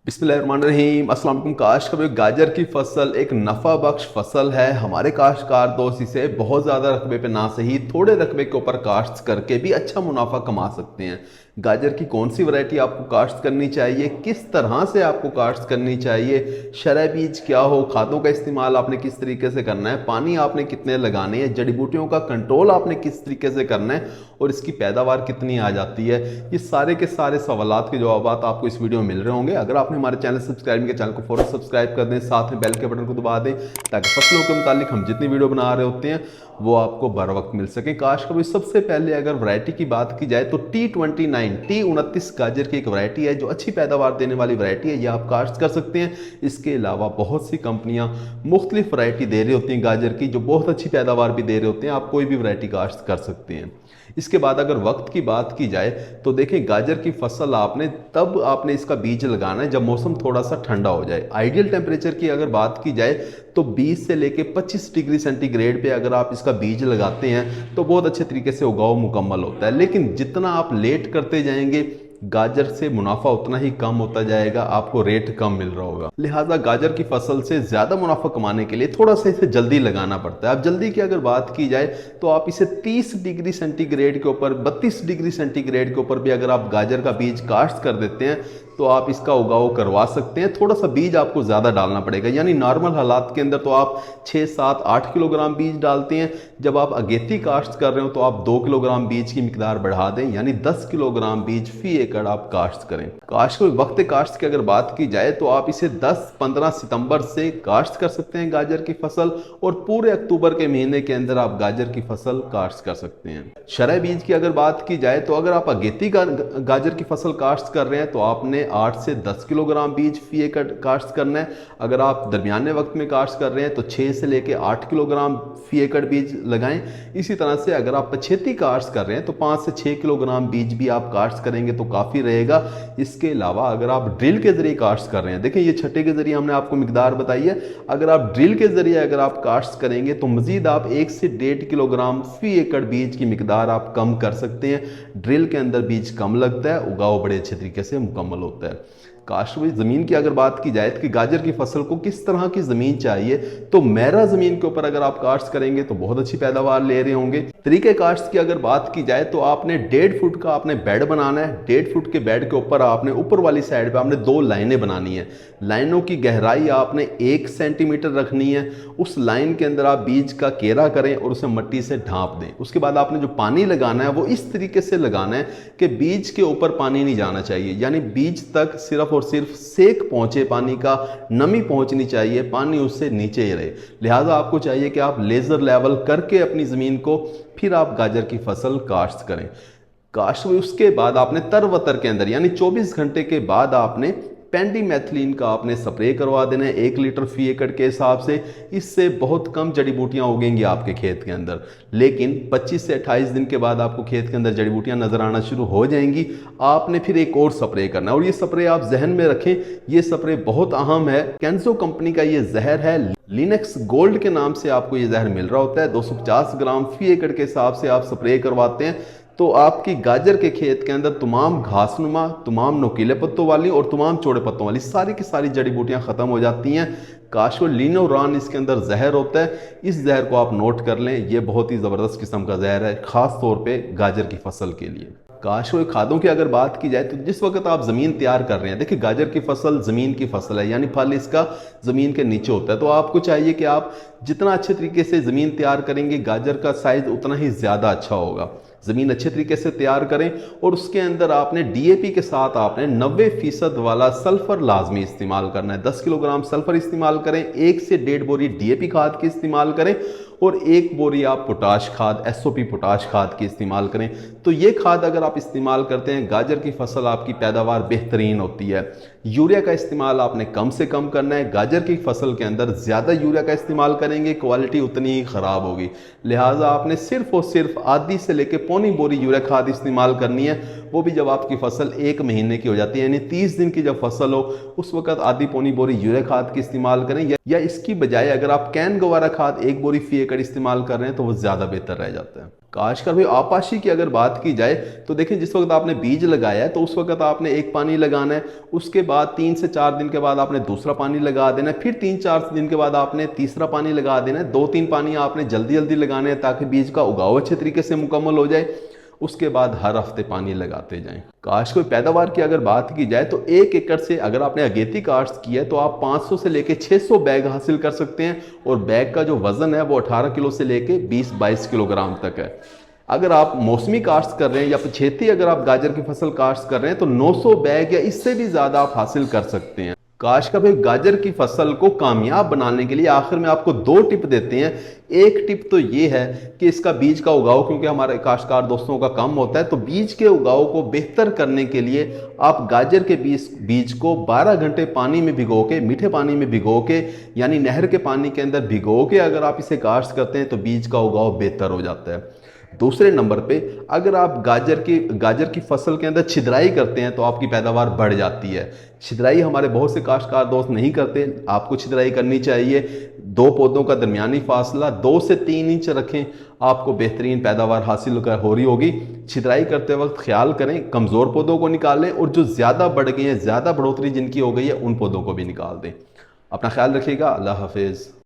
बिस्मिल्लाहिर्रहमानिर्रहीम। अस्सलाम वालेकुम। काश्तकार गाजर की फसल एक नफ़ा बख्श फसल है। हमारे काश्तकार दोस्त इसे बहुत ज़्यादा रकबे पे ना सही थोड़े रकबे के ऊपर काश्त करके भी अच्छा मुनाफा कमा सकते हैं। गाजर की कौन सी वैरायटी आपको काश्त करनी चाहिए, किस तरह से आपको काश्त करनी चाहिए, शरय बीज क्या हो, खादों का इस्तेमाल आपने किस तरीके से करना है, पानी आपने कितने लगाने हैं, जड़ी बूटियों का कंट्रोल आपने किस तरीके से करना है और इसकी पैदावार कितनी आ जाती है, ये सारे के सारे सवालात के जवाब आपको इस वीडियो में मिल रहे होंगे। अगर आपने हमारे चैनल सब्सक्राइब किया, चैनल को फौरन सब्सक्राइब कर दें, साथ में बेल के बटन को दबा दें ताकि फसलों के मुतालिक हम जितनी वीडियो बना रहे होते हैं वो आपको बर वक्त मिल सके। काश्तकार सबसे पहले अगर वैरायटी की बात की जाए तो T29 गाजर की एक वैरायटी है जो अच्छी पैदावार देने वाली वैरायटी है, ये आप काश्त कर सकते हैं। इसके अलावा बहुत सी कंपनियां मुख्तलिफ वैरायटी दे रही होती हैं गाजर की जो बहुत अच्छी पैदावार भी दे रहे होते हैं, आप कोई भी वैरायटी काश्त कर सकते हैं। इसके बाद अगर वक्त की बात की जाए तो देखिए गाजर की फसल आपने इसका बीज लगाना है जब मौसम थोड़ा सा ठंडा हो जाए। आइडियल टेम्परेचर की अगर बात की जाए तो 20 से लेके 25 डिग्री सेंटीग्रेड पे अगर आप इसका बीज लगाते हैं तो बहुत अच्छे तरीके से उगाव मुकम्मल होता है। लेकिन जितना आप लेट करते जाएंगे गाजर से मुनाफा उतना ही कम होता जाएगा, आपको रेट कम मिल रहा होगा। लिहाजा गाजर की फसल से ज़्यादा मुनाफा कमाने के लिए थोड़ा सा इसे जल्दी लगाना पड़ता है। अब जल्दी की अगर बात की जाए तो आप इसे 30 डिग्री सेंटीग्रेड के ऊपर, 32 डिग्री सेंटीग्रेड के ऊपर भी अगर आप गाजर का बीज काश्त कर देते हैं तो आप इसका उगाव करवा सकते हैं। थोड़ा सा बीज आपको ज़्यादा डालना पड़ेगा, यानी नॉर्मल हालात के अंदर तो आप 6, 7, 8 किलोग्राम बीज डालते हैं। जब आप अगेती काश्त कर रहे हो तो आप 2 किलोग्राम बीज की मिकदार बढ़ा दें, यानी 10 किलोग्राम बीज फी एकड़ आप काश्त करें। काश्त के वक्त काश्त की अगर बात की जाए तो आप इसे 10-15 सितंबर से काश्त कर सकते हैं गाजर की फसल, और पूरे अक्टूबर के महीने के अंदर आप गाजर की फसल काश्त कर सकते हैं। शरय बीज की अगर बात की जाए तो अगर आप अगेती गाजर की फसल काश्त कर रहे हैं तो आपने 8 से 10 किलोग्राम बीज फी एकड़ काश्त करना है। अगर आप दरमियाने वक्त में काश्त कर रहे हैं तो 6 से लेकर 8 किलोग्राम फी एकड़ बीज लगाएं। इसी तरह से अगर आप पछेती काश्त कर रहे हैं तो 5 से 6 किलोग्राम बीज भी आप काश्त करेंगे तो काफ़ी रहेगा। इसके अलावा अगर आप ड्रिल के जरिए काश्त कर रहे हैं, देखिए ये छठे के जरिए हमने आपको मिकदार बताई है, अगर आप ड्रिल के जरिए अगर आप काश्त करेंगे तो मजीद आप 1 से 1.5 किलोग्राम फी एकड़ बीज की मिकदार आप कम कर सकते हैं। ड्रिल के अंदर बीज कम लगता है, उगाव बड़े अच्छे तरीके से मुकम्मल होता है। काश्तकारी ज़मीन की अगर बात की जाए कि गाजर की फसल को किस तरह की ज़मीन चाहिए, तो मैरा ज़मीन के ऊपर अगर आप काश्त करेंगे तो बहुत अच्छी पैदावार ले रहे होंगे। तरीके काश्त की अगर बात की जाए तो आपने 1.5 फुट का आपने बेड बनाना है। 1.5 फुट के बेड के ऊपर आपने ऊपर वाली साइड पे आपने 2 लाइनें बनानी है। लाइनों की गहराई आपने 1 सेंटीमीटर रखनी है। उस लाइन के अंदर आप बीज का केरा करें और उसे मिट्टी से ढांप दें। उसके बाद आपने जो पानी लगाना है वो इस तरीके से लगाना है कि बीज के ऊपर पानी नहीं जाना चाहिए, यानी बीज तक सिर्फ और सिर्फ सेक पहुंचे, पानी का नमी पहुंचनी चाहिए, पानी उससे नीचे ही रहे। लिहाजा आपको चाहिए कि आप लेजर लेवल करके अपनी ज़मीन को फिर आप गाजर की फसल काश्त करें। काश्त उसके बाद आपने तरवतर के अंदर यानी 24 घंटे के बाद आपने पेंडीमेथिलीन का आपने स्प्रे करवा देना है 1 लीटर फी एकड़ के हिसाब से। इससे बहुत कम जड़ी बूटियाँ उगेंगी आपके खेत के अंदर, लेकिन 25 से 28 दिन के बाद आपको खेत के अंदर जड़ी बूटियाँ नजर आना शुरू हो जाएंगी। आपने फिर एक और स्प्रे करना है, और ये स्प्रे आप जहन में रखें, ये स्प्रे बहुत अहम है। कैंसो कंपनी का ये जहर है, लिनक्स गोल्ड के नाम से आपको ये जहर मिल रहा होता है। 250 ग्राम फी एकड़ के हिसाब से आप स्प्रे करवाते हैं तो आपकी गाजर के खेत के अंदर तमाम घासनुमा, तमाम नुकीले पत्तों वाली और तमाम चौड़े पत्तों वाली सारी की सारी जड़ी बूटियां खत्म हो जाती हैं। काश्तकार लिनोरान इसके अंदर जहर होता है, इस जहर को आप नोट कर लें, ये बहुत ही ज़बरदस्त किस्म का जहर है, ख़ास तौर पे गाजर की फसल के लिए। काश्तकार खादों की अगर बात की जाए तो जिस वक्त आप ज़मीन तैयार कर रहे हैं, देखिए गाजर की फसल ज़मीन की फसल है, यानी फल इसका ज़मीन के नीचे होता है, तो आपको चाहिए कि आप जितना अच्छे तरीके से ज़मीन तैयार करेंगे गाजर का साइज़ उतना ही ज़्यादा अच्छा होगा। ज़मीन अच्छे तरीके से तैयार करें और उसके अंदर आपने डीएपी के साथ आपने 90% वाला सल्फ़र लाजमी इस्तेमाल करना है। 10 किलोग्राम सल्फ़र इस्तेमाल करें, 1 से 1.5 बोरी डीएपी खाद की इस्तेमाल करें और 1 बोरी आप पोटाश खाद, एसओपी पोटाश खाद की इस्तेमाल करें। तो ये खाद अगर आप इस्तेमाल करते हैं गाजर की फसल आपकी पैदावार बेहतरीन होती है। यूरिया का इस्तेमाल आपने कम से कम करना है। गाजर की फसल के अंदर ज़्यादा यूरिया का इस्तेमाल करेंगे क्वालिटी उतनी ही ख़राब होगी। लिहाजा आपने सिर्फ और सिर्फ आधी से लेकर पौनी बोरी यूरिया खाद इस्तेमाल करनी है, वो भी जब आपकी फसल 1 महीने की हो जाती है, यानी 30 दिन की जब फसल हो उस वक्त आधी पौनी बोरी यूरिया खाद की इस्तेमाल करें, या इसकी बजाय अगर आप कैन गवारा खाद 1 बोरी फी एकड़ इस्तेमाल कर रहे हैं तो वो ज़्यादा बेहतर रह जाता है। काश कर भाई आपाशी की अगर बात की जाए तो देखिए, जिस वक्त आपने बीज लगाया है तो उस वक्त आपने एक पानी लगाना है, उसके बाद 3 से 4 दिन के बाद आपने दूसरा पानी लगा देना है, फिर 3-4 दिन के बाद आपने तीसरा पानी लगा देना है। 2-3 पानी आपने जल्दी जल्दी लगाने हैं ताकि बीज का उगाव अच्छे तरीके से मुकम्मल हो जाए। उसके बाद हर हफ्ते पानी लगाते जाएं। काश कोई पैदावार की अगर बात की जाए तो 1 एकड़ से अगर आपने अगेती काश्त की है तो आप 500 से लेके 600 बैग हासिल कर सकते हैं, और बैग का जो वजन है वो 18 किलो से लेके 20-22 किलोग्राम तक है। अगर आप मौसमी काश्त कर रहे हैं या पछेती अगर आप गाजर की फसल काश्त कर रहे हैं तो 900 बैग या इससे भी ज़्यादा आप हासिल कर सकते हैं। काश का भाई गाजर की फसल को कामयाब बनाने के लिए आखिर में आपको 2 टिप देते हैं। एक टिप तो ये है कि इसका बीज का उगाव, क्योंकि हमारे काश्तकार दोस्तों का कम होता है, तो बीज के उगाव को बेहतर करने के लिए आप गाजर के बीज को 12 घंटे पानी में भिगो के, मीठे पानी में भिगो के, यानी नहर के पानी के अंदर भिगो के अगर आप इसे काश्त करते हैं तो बीज का उगाव बेहतर हो जाता है। दूसरे नंबर पे अगर आप गाजर की फसल के अंदर छिद्राई करते हैं तो आपकी पैदावार बढ़ जाती है। छिद्राई हमारे बहुत से काश्तकार दोस्त नहीं करते, आपको छिद्राई करनी चाहिए। 2 पौधों का दरमियानी फासला 2 से 3 इंच रखें, आपको बेहतरीन पैदावार हासिल हो रही होगी। छिद्राई करते वक्त ख्याल करें, कमज़ोर पौधों को निकालें और जो ज़्यादा बढ़ गए हैं, ज़्यादा बढ़ोतरी जिनकी हो गई है, उन पौधों को भी निकाल दें। अपना ख्याल रखिएगा। अल्लाह हाफिज़।